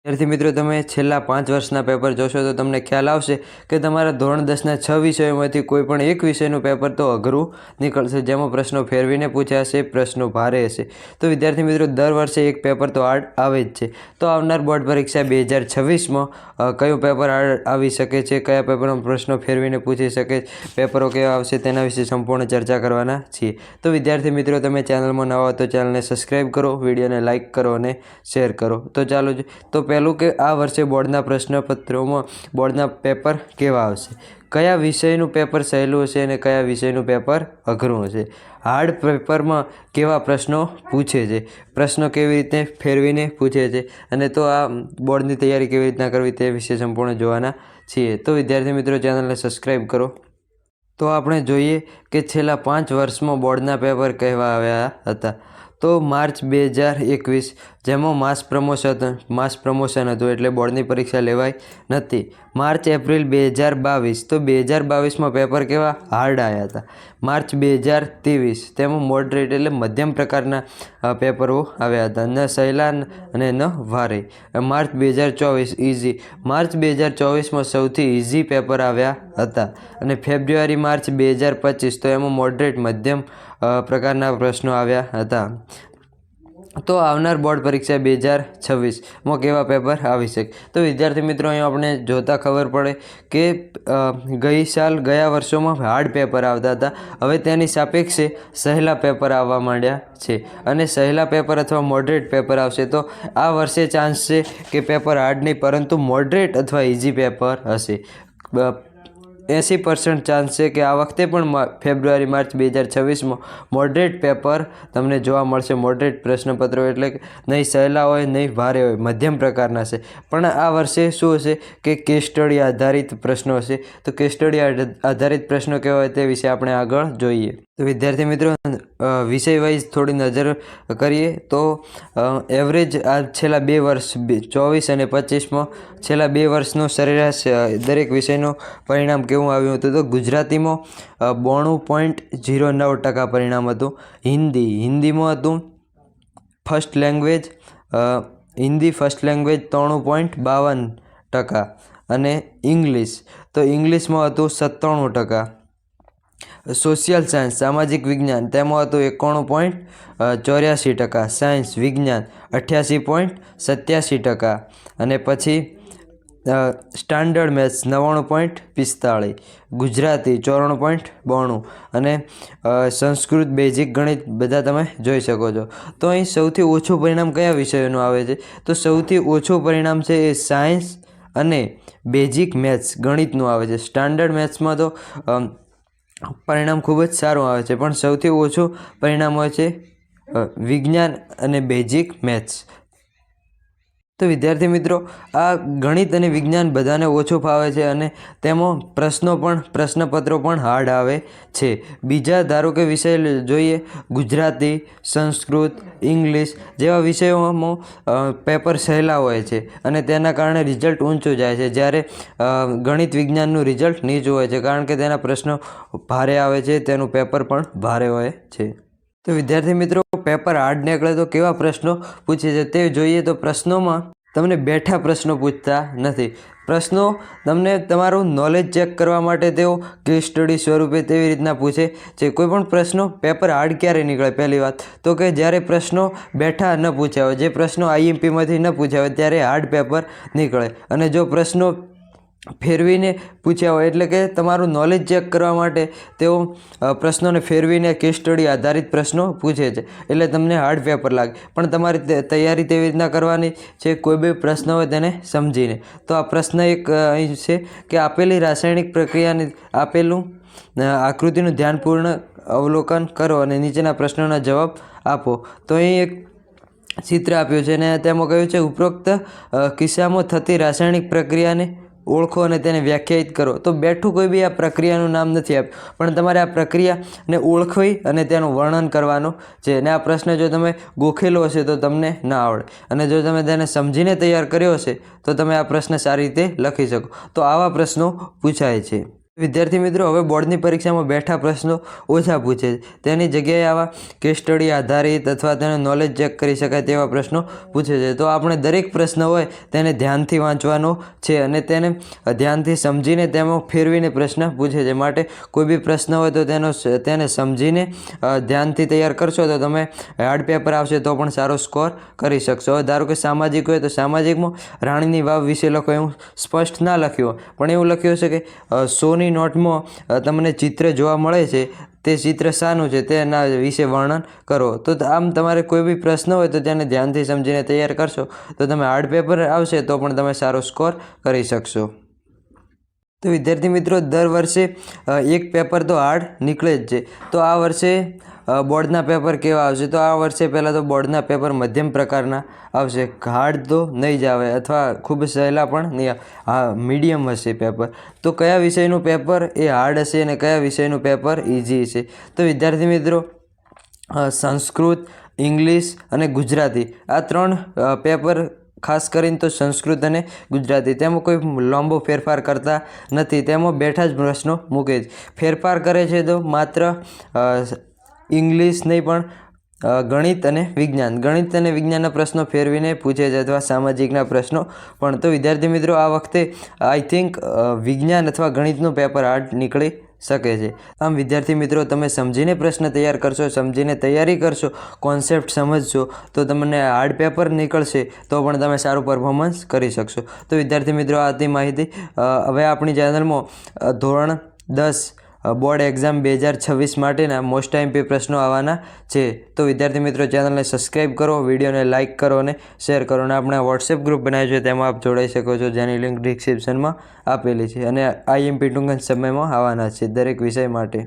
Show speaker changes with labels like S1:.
S1: विद्यार्थी मित्रों તમે છેલ્લા 5 વર્ષના પેપર જોશો તો તમને ખ્યાલ આવશે કે તમારા ધોરણ 10ના 6 વિષયોમાંથી કોઈ પણ એક વિષયનું પેપર તો અઘરું નીકળશે, જેમાં પ્રશ્નો ફેરવીને પૂછાશે, પ્રશ્નો ભારે હશે। તો વિદ્યાર્થી મિત્રો દર વર્ષે એક પેપર તો હાર્ડ આવે જ છે। તો આવનાર બોર્ડ પરીક્ષા 2026માં કયું પેપર હાર્ડ આવી શકે છે, કયા પેપરમાં પ્રશ્નો ફેરવીને પૂછી શકે, પેપરો કેવા આવશે તેના વિશે સંપૂર્ણ ચર્ચા કરવાના છીએ। તો વિદ્યાર્થી મિત્રો તમે ચેનલમાં નવા હો તો ચેનલને સબસ્ક્રાઈબ કરો, વિડીયોને લાઇક કરો અને શેર કરો। તો ચાલો તો પહેલું કે આ વર્ષે બોર્ડના પ્રશ્નપત્રોમાં બોર્ડના પેપર કેવા આવશે, કયા વિષયનું પેપર સહેલું હશે અને કયા વિષયનું પેપર અઘરું હશે, હાર્ડ પેપરમાં કેવા પ્રશ્નો પૂછે છે, પ્રશ્નો કેવી રીતે ફેરવીને પૂછે છે અને તો આ બોર્ડની તૈયારી કેવી રીતના કરવી તે વિશે સંપૂર્ણ જોવાના છીએ। તો વિદ્યાર્થી મિત્રો ચેનલને સબસ્ક્રાઈબ કરો। તો આપણે જોઈએ કે છેલ્લા 5 વર્ષમાં બોર્ડના પેપર કહેવા આવ્યા હતા। તો માર્ચ 2021 જેમાં માસ પ્રમોશન હતું એટલે બોર્ડની પરીક્ષા લેવાઈ નથી। માર્ચ એપ્રિલ 2022 તો 2022માં પેપર કેવા હાર્ડ આવ્યા હતા। માર્ચ 2023 તેમાં મોડરેટ એટલે મધ્યમ પ્રકારના પેપરો આવ્યા હતા, ન સહેલા અને ન ભારે। માર્ચ 2024 ઇઝી, માર્ચ 2024માં સૌથી ઇઝી પેપર આવ્યા હતા અને ફેબ્રુઆરી માર્ચ 2025 તો એમાં મોડરેટ મધ્યમ પ્રકારના પ્રશ્નો આવ્યા હતા। તો આવનાર બોર્ડ પરીક્ષા 2026માં કેવા પેપર આવી શકે, તો વિદ્યાર્થી મિત્રો અહીં આપણે જોતા ખબર પડે કે ગયા વર્ષોમાં હાર્ડ પેપર આવતા હતા, હવે તેની સાપેક્ષે સહેલા પેપર આવવા માંડ્યા છે અને સહેલા પેપર અથવા મોડરેટ પેપર આવશે। તો આ વર્ષે ચાન્સ છે કે પેપર હાર્ડ નહીં પરંતુ મોડરેટ અથવા ઇઝી પેપર હશે। 80% ચાન્સ છે કે આ વખતે પણ ફેબ્રુઆરી માર્ચ 2026માં મોડરેટ પેપર તમને જોવા મળશે। મોડરેટ પ્રશ્નપત્રો એટલે કે નહીં સહેલા હોય નહીં ભારે હોય, મધ્યમ પ્રકારના છે। પણ આ વર્ષે શું હશે કે કેસ સ્ટડી આધારિત પ્રશ્નો હશે। તો કેસ સ્ટડી આધારિત પ્રશ્નો કેવા હોય તે વિશે આપણે આગળ જોઈએ। તો વિદ્યાર્થી મિત્રો વિષય વાઇઝ થોડી નજર કરીએ તો એવરેજ આ છેલ્લા 2 વર્ષ 24 અને 25માં છેલ્લા 2 વર્ષનું સરેરાશ દરેક વિષયનું પરિણામ કેવું આવ્યું હતું। તો ગુજરાતીમાં 92.09% પરિણામ હતું। હિન્દીમાં હતું first language Hindi first language 93.52% અને ઇંગ્લિશમાં હતું 97%। સોશિયલ સાયન્સ સામાજિક વિજ્ઞાન તેમાં હતું 91.84%, સાયન્સ વિજ્ઞાન 88.87% અને પછી સ્ટાન્ડર્ડ મેથ્સ 99.45, ગુજરાતી 94.92 અને સંસ્કૃત બેઝિક ગણિત બધા તમે જોઈ શકો છો। તો અહીં સૌથી ઓછું પરિણામ કયા વિષયોનું આવે છે, તો સૌથી ઓછું પરિણામ છે એ સાયન્સ અને બેઝિક મેથ્સ ગણિતનું આવે છે। સ્ટાન્ડર્ડ મેથ્સમાં તો પરિણામ ખૂબ જ સારું આવે છે પણ સૌથી ઓછું પરિણામ હોય છે વિજ્ઞાન અને બેઝિક મેથ્સ। તો વિદ્યાર્થી મિત્રો આ ગણિત અને વિજ્ઞાન બધાને ઓછું ફાવે છે અને તેમાં પ્રશ્નપત્રો પણ હાર્ડ આવે છે। બીજા ધારો કે વિષય જોઈએ ગુજરાતી, સંસ્કૃત, ઇંગ્લિશ જેવા વિષયોમાં પેપર સહેલા હોય છે અને તેના કારણે રિઝલ્ટ ઊંચું જાય છે, જ્યારે ગણિત વિજ્ઞાનનું રિઝલ્ટ નીચું હોય છે કારણ કે તેના પ્રશ્નો ભારે આવે છે, તેનું પેપર પણ ભારે હોય છે। તો વિદ્યાર્થી મિત્રો પેપર હાર્ડ નીકળે તો કેવા પ્રશ્નો પૂછે છે તે જોઈએ। તો પ્રશ્નોમાં તમને બેઠા પ્રશ્નો પૂછતા નથી, પ્રશ્નો તમને તમારું નોલેજ ચેક કરવા માટે તેઓ કેસ સ્ટડી સ્વરૂપે તેવી રીતના પૂછે છે। કોઈ પણ પ્રશ્નો પેપર હાર્ડ ક્યારે નીકળે, પહેલી વાત તો કે જ્યારે પ્રશ્નો બેઠા ન પૂછ્યા હોય, જે પ્રશ્નો આઈએમપીમાંથી ન પૂછ્યા હોય ત્યારે હાર્ડ પેપર નીકળે અને જો પ્રશ્નો ફેરવીને પૂછ્યા હોય એટલે કે તમારું નોલેજ ચેક કરવા માટે તેઓ પ્રશ્નોને ફેરવીને કેસ સ્ટડી આધારિત પ્રશ્નો પૂછે છે એટલે તમને હાર્ડ પેપર લાગે। પણ તમારી તૈયારી તેવી રીતના કરવાની છે, કોઈ બી પ્રશ્ન હોય તેને સમજીને। તો આ પ્રશ્ન એક અહીં છે કે આપેલી રાસાયણિક પ્રક્રિયાની આપેલું આકૃતિનું ધ્યાનપૂર્ણ અવલોકન કરો અને નીચેના પ્રશ્નોના જવાબ આપો। તો અહીં એક ચિત્ર આપ્યું છે અને તેમાં કહ્યું છે ઉપરોક્ત કિસ્સામાં થતી રાસાયણિક પ્રક્રિયાને ઓળખો અને તેને વ્યાખ્યાયિત કરો। તો બેઠું કોઈ બી આ પ્રક્રિયાનું નામ નથી આપ્યું પણ તમારે આ પ્રક્રિયાને ઓળખવી અને તેનું વર્ણન કરવાનું છે અને આ પ્રશ્ન જો તમે ગોખેલો હશે તો તમને ના આવડે અને જો તમે તેને સમજીને તૈયાર કર્યો હશે તો તમે આ પ્રશ્ન સારી રીતે લખી શકો। તો આવા પ્રશ્નો પૂછાય છે। વિદ્યાર્થી મિત્રો, હવે બોર્ડની પરીક્ષામાં બેઠા પ્રશ્નો ઓછા પૂછે છે. તેની જગ્યાએ આવા કેસ સ્ટડી આધારિત અથવા તેનું નોલેજ ચેક કરી શકાય તેવા પ્રશ્નો પૂછે છે. તો આપણે દરેક પ્રશ્ન હોય તેને ધ્યાનથી વાંચવાનો છે અને તેને ધ્યાનથી સમજીને તેમાં ફેરવીને પ્રશ્ન પૂછે છે. માટે કોઈ બી પ્રશ્ન હોય તો તેને સમજીને ધ્યાનથી તૈયાર કરશો તો તમે હાર્ડ પેપર આવશે તો પણ સારો સ્કોર કરી શકશો. હવે ધારો કે સામાજિક હોય તો સામાજિકમાં રાણીની વાવ વિશે લખો, એવું સ્પષ્ટ ના લખ્યું પણ એવું લખ્યું હશે કે 100ની નોટમાં તમને ચિત્ર જોવા મળે છે, તે ચિત્ર શાનું છે તેના વિશે વર્ણન કરો. તો આમ તમારે કોઈ બી પ્રશ્ન હોય તો તેને ધ્યાનથી સમજીને તૈયાર કરશો તો તમે હાર્ડ પેપર આવશે તો પણ તમે સારો સ્કોર કરી શકશો. તો વિદ્યાર્થી મિત્રો, દર વર્ષે એક પેપર તો હાર્ડ નીકળે જ છે. તો આ વર્ષે બોર્ડના પેપર કેવા આવશે? તો આ વર્ષે પહેલાં તો બોર્ડના પેપર મધ્યમ પ્રકારના આવશે. હાર્ડ તો નહીં જ આવે અથવા ખૂબ સહેલા પણ નહીં. હા, મીડિયમ હશે પેપર. તો કયા વિષયનું પેપર એ હાર્ડ હશે અને કયા વિષયનું પેપર ઇઝી હશે? તો વિદ્યાર્થી મિત્રો, સંસ્કૃત, ઇંગ્લિશ અને ગુજરાતી આ 3 પેપર, ખાસ કરીને તો સંસ્કૃત અને ગુજરાતી, તેમાં કોઈ લાંબો ફેરફાર કરતા નથી. તેમાં બેઠા જ પ્રશ્નો મૂકે છે. ફેરફાર કરે છે તો માત્ર ઇંગ્લિશ નહીં પણ ગણિત અને વિજ્ઞાનના પ્રશ્નો ફેરવીને પૂછે છે અથવા સામાજિકના પ્રશ્નો પણ. તો વિદ્યાર્થી મિત્રો, આ વખતે આઈ થિંક વિજ્ઞાન અથવા ગણિતનું પેપર હાર્ડ નીકળી શકે છે. આમ વિદ્યાર્થી મિત્રો, તમે સમજીને પ્રશ્ન તૈયાર કરશો, સમજીને તૈયારી કરશો, કોન્સેપ્ટ સમજશો તો તમને હાર્ડ પેપર નીકળશે તો પણ તમે સારું પરફોર્મન્સ કરી શકશો. તો વિદ્યાર્થી મિત્રો, આ હતી માહિતી. હવે આપણી ચેનલમાં ધોરણ 10 બોર્ડ એક્ઝામ 2026 માટેના મોસ્ટ આઈએમપી પ્રશ્નો આવવાના છે. તો વિદ્યાર્થી મિત્રો, ચેનલને સબસ્ક્રાઈબ કરો, વિડીયોને લાઇક કરો અને શેર કરો. અને આપણે વોટ્સએપ ગ્રુપ બનાવ્યું છે તેમાં આપ જોડાઈ શકો છો, જેની લિંક ડિસ્ક્રિપ્શનમાં આપેલી છે. અને આઈએમપી ટૂંક સમયમાં આવવાના છે દરેક વિષય માટે.